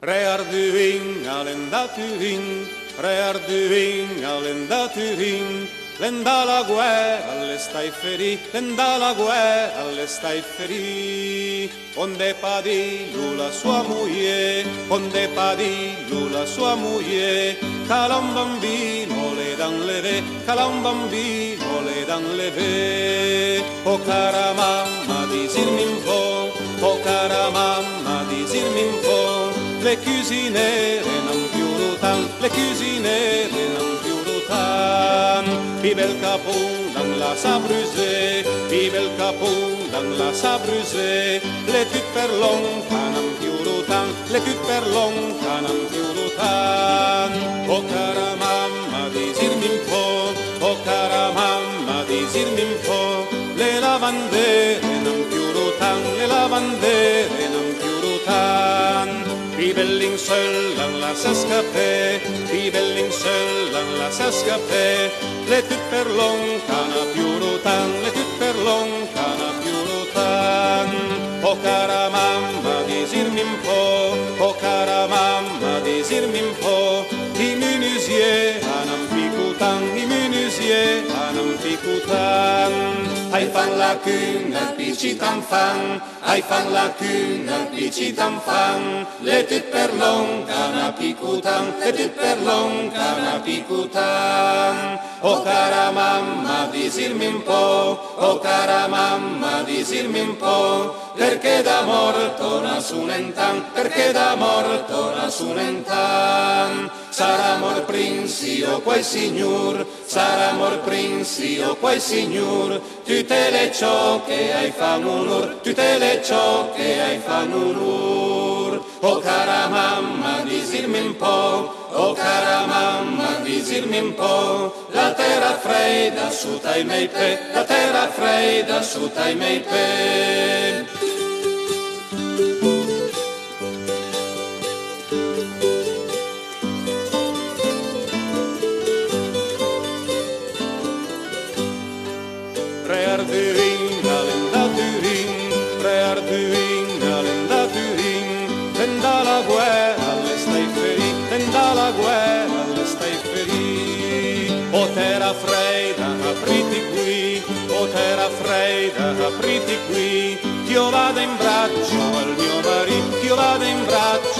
Rearduing, all'endaturing, rearduing, all'endaturing, l'enda la guerra alle stai ferì, l'enda la guerra alle stai ferì. Onde padillo la sua moglie, onde padillo la sua moglie, cala un bambino le dan le ve, cala un bambino le dan le ve. Oh cara mamma, disirmi un po', oh cara mamma, disirmi un po', le cusinere non più rotan, le cusinere non più rotan. Vive il capon dans la sabruse, vive il capon dans la sabruse, le tut per longa non più rotan, le tut per longa non più rotan. Oh cara mamma, disirmi un po', oh cara mamma, disirmi un po', le lavandere non più rotan, le lavandere non più rotan. Vive l'inseul dans la s'escapé, vive l'inseul dans la s'escapé, le tut per lontana più rotan, le tut per lontana più rotan. Oh cara mamma, disirmi un po', oh cara mamma, disirmi un po', i menuisier non picutan, i menuisier non picutan. Ai fan la cune al piccit enfant, ai fan la cune al piccit enfant, le tut per lontana picutan, le tut per lontana picutan. Oh cara mamma, disirmi un po', oh cara mamma, disirmi un po', perché da morto nasunentan, perché da morto nasunentan. Sarà mor princio quel signor, sarà mor princio quel signor, tutte le ciò che hai fan onor, tutte le ciò che hai fan onor. Oh cara mamma, disirmi un po', oh cara mamma, disirmi un po', la terra fredda su tai mei pe, la terra fredda su tai mei pe. Rearduing, all'endaturing, rearduing, all'endaturing, tenda la guerra alle stai ferì, tenda la guerra alle stai ferì. O terra fredda, apriti qui, o terra fredda, apriti qui, io vado in braccio al mio marito, io vado in braccio